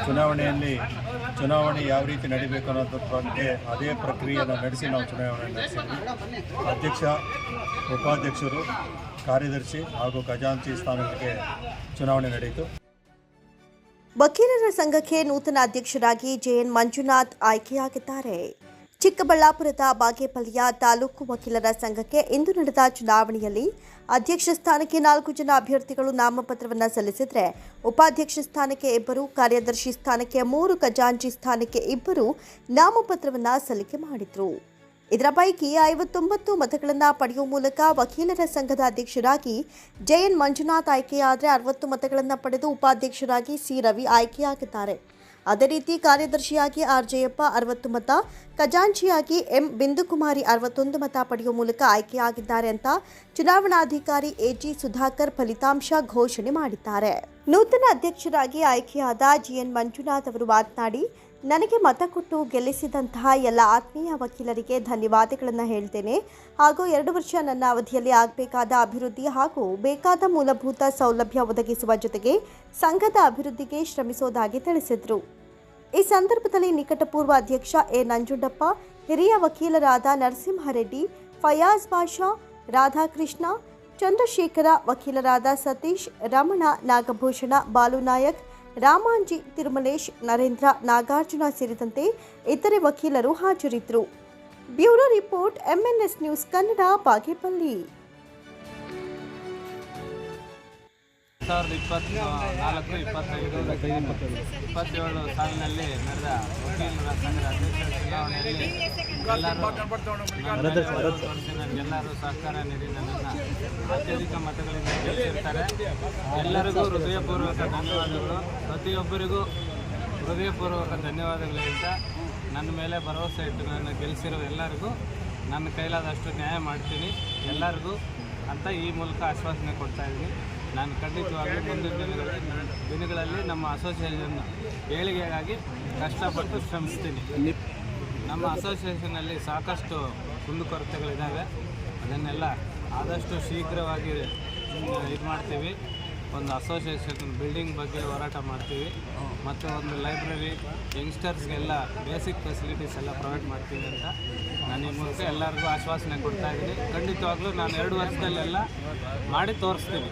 ಚುನಾವಣೆ ಯಾವ ರೀತಿ ನಡೀಬೇಕು ಅನ್ನೋದ್ರ ಬಗ್ಗೆ ಅದೇ ಪ್ರಕ್ರಿಯೆಯನ್ನು ನಡೆಸಿ ನಾವು ಚುನಾವಣೆ ನಡೆಸಿದ್ವಿ. ಅಧ್ಯಕ್ಷ, ಉಪಾಧ್ಯಕ್ಷರು, ಕಾರ್ಯದರ್ಶಿ ಹಾಗೂ ಖಜಾಂಚಿ ಸ್ಥಾನಗಳಿಗೆ ಚುನಾವಣೆ ನಡೆಯಿತು. ವಕೀಲರ ಸಂಘಕ್ಕೆ ನೂತನ ಅಧ್ಯಕ್ಷರಾಗಿ ಜೆಎನ್ ಮಂಜುನಾಥ್ ಆಯ್ಕೆಯಾಗಿದ್ದಾರೆ. ಚಿಕ್ಕಬಳ್ಳಾಪುರದ ಬಾಗೇಪಲ್ಲಿಯ ತಾಲೂಕು ವಕೀಲರ ಸಂಘಕ್ಕೆ ಇಂದು ನಡೆದ ಚುನಾವಣೆಯಲ್ಲಿ ಅಧ್ಯಕ್ಷ ಸ್ಥಾನಕ್ಕೆ 4 ಜನ ಅಭ್ಯರ್ಥಿಗಳು ನಾಮಪತ್ರವನ್ನು ಸಲ್ಲಿಸಿದರೆ ಉಪಾಧ್ಯಕ್ಷ ಸ್ಥಾನಕ್ಕೆ 2, ಕಾರ್ಯದರ್ಶಿ ಸ್ಥಾನಕ್ಕೆ 3, ಖಜಾಂಚಿ ಸ್ಥಾನಕ್ಕೆ 2 ನಾಮಪತ್ರವನ್ನು ಸಲ್ಲಿಕೆ ಮಾಡಿದರು. ಇದರ ಪೈಕಿ 59 ಮತಗಳನ್ನು ಪಡೆಯುವ ಮೂಲಕ ವಕೀಲರ ಸಂಘದ ಅಧ್ಯಕ್ಷರಾಗಿ ಜೆಎನ್ ಮಂಜುನಾಥ್ ಆಯ್ಕೆಯಾದರೆ 60 ಮತಗಳನ್ನು ಪಡೆದು ಉಪಾಧ್ಯಕ್ಷರಾಗಿ ಸಿ ರವಿ ಆಯ್ಕೆಯಾಗಿದ್ದಾರೆ. ಅದೇ ರೀತಿ ಕಾರ್ಯದರ್ಶಿಯಾಗಿ ಆರ್ ಜಯಪ್ಪ 60 ಮತ, ಖಜಾಂಚಿಯಾಗಿ ಎಂ ಬಿಂದುಕುಮಾರಿ 61 ಮತ ಪಡೆಯುವ ಮೂಲಕ ಆಯ್ಕೆಯಾಗಿದ್ದಾರೆ ಅಂತ ಚುನಾವಣಾಧಿಕಾರಿ ಎಜಿ ಸುಧಾಕರ್ ಫಲಿತಾಂಶ ಘೋಷಣೆ ಮಾಡಿದ್ದಾರೆ. ನೂತನ ಅಧ್ಯಕ್ಷರಾಗಿ ಆಯ್ಕೆಯಾದ ಜಿಎನ್ ಮಂಜುನಾಥ್ ಅವರು ಮಾತನಾಡಿ, ನನಗೆ ಮತ ಕೊಟ್ಟು ಗೆಲ್ಲಿಸಿದಂತಹ ಎಲ್ಲ ಆತ್ಮೀಯ ವಕೀಲರಿಗೆ ಧನ್ಯವಾದಗಳನ್ನು ಹೇಳ್ತೇನೆ. ಹಾಗೂ 2 ವರ್ಷ ನನ್ನ ಅವಧಿಯಲ್ಲಿ ಆಗಬೇಕಾದ ಅಭಿವೃದ್ಧಿ ಹಾಗೂ ಬೇಕಾದ ಮೂಲಭೂತ ಸೌಲಭ್ಯ ಒದಗಿಸುವ ಜೊತೆಗೆ ಸಂಘದ ಅಭಿವೃದ್ಧಿಗೆ ಶ್ರಮಿಸುವುದಾಗಿ ತಿಳಿಸಿದರು. ಈ ಸಂದರ್ಭದಲ್ಲಿ ನಿಕಟಪೂರ್ವ ಅಧ್ಯಕ್ಷ ಎ ನಂಜುಂಡಪ್ಪ, ಹಿರಿಯ ವಕೀಲರಾದ ನರಸಿಂಹರೆಡ್ಡಿ, ಫಯಾಜ್ ಬಾಷಾ, ರಾಧಾಕೃಷ್ಣ, ಚಂದ್ರಶೇಖರ, ವಕೀಲರಾದ ಸತೀಶ್, ರಮಣ, ನಾಗಭೂಷಣ, ಬಾಲುನಾಯಕ್, ರಾಮಾಂಜಿ, ತಿರುಮಲೇಶ್, ನರೇಂದ್ರ, ನಾಗಾರ್ಜುನ ಸೇರಿದಂತೆ ಇತರೆ ವಕೀಲರು ಹಾಜರಿದ್ದರು. Bureau report, MNS news Kannada, Bagepalli. 2024-25-27 ಸಾಲಿನಲ್ಲಿ ನಡೆದ ವಕೀಲರ ಸಂಘದ ಅಧ್ಯಕ್ಷರ ಚುನಾವಣೆಯಲ್ಲಿ ಎಲ್ಲರೂ ಸಹಕಾರ ನೀಡಿ ನನ್ನನ್ನು ಅತ್ಯಧಿಕ ಮತಗಳಿಂದ ಗೆಲ್ಲಿಸಿರ್ತಾರೆ. ಎಲ್ಲರಿಗೂ ಹೃದಯಪೂರ್ವಕ ಧನ್ಯವಾದಗಳು. ಪ್ರತಿಯೊಬ್ಬರಿಗೂ ಹೃದಯಪೂರ್ವಕ ಧನ್ಯವಾದಗಳು ಅಂತ ನನ್ನ ಮೇಲೆ ಭರವಸೆ ಇಟ್ಟು ನನ್ನ ಗೆಲ್ಲಿಸಿರೋ ಎಲ್ಲರಿಗೂ ನನ್ನ ಕೈಲಾದಷ್ಟು ನ್ಯಾಯ ಮಾಡ್ತೀನಿ ಎಲ್ಲರಿಗೂ ಅಂತ ಈ ಮೂಲಕ ಆಶ್ವಾಸನೆ ಕೊಡ್ತಾಯಿದ್ದೀನಿ. ನಾನು ಖಂಡಿತವಾಗಲೂ ಮುಂದಿನ ದಿನಗಳಲ್ಲಿ ನಮ್ಮ ಅಸೋಸಿಯೇಷನ್ ಏಳಿಗೆಗಾಗಿ ಕಷ್ಟಪಟ್ಟು ಶ್ರಮಿಸ್ತೀನಿ. ನಮ್ಮ ಅಸೋಸಿಯೇಷನಲ್ಲಿ ಸಾಕಷ್ಟು ಕುಂದುಕೊರತೆಗಳಿದ್ದಾವೆ. ಅದನ್ನೆಲ್ಲ ಆದಷ್ಟು ಶೀಘ್ರವಾಗಿ ಇದು ಮಾಡ್ತೀವಿ. ಒಂದು ಅಸೋಸಿಯೇಷನ್ ಬಿಲ್ಡಿಂಗ್ ಬಗ್ಗೆ ಹೋರಾಟ ಮಾಡ್ತೀವಿ ಮತ್ತು ಒಂದು ಲೈಬ್ರರಿ, ಯಂಗ್ಸ್ಟರ್ಸ್ಗೆಲ್ಲ ಬೇಸಿಕ್ ಫೆಸಿಲಿಟೀಸ್ ಎಲ್ಲ ಪ್ರೊವೈಡ್ ಮಾಡ್ತೀವಿ ಅಂತ ನಾನು ಈ ಮೂಲಕ ಎಲ್ಲರಿಗೂ ಆಶ್ವಾಸನೆ ಕೊಡ್ತಾಯಿದ್ದೀನಿ. ಖಂಡಿತವಾಗ್ಲೂ ನಾನು 2 ವರ್ಷದಲ್ಲೆಲ್ಲ ಮಾಡಿ ತೋರಿಸ್ತೀನಿ.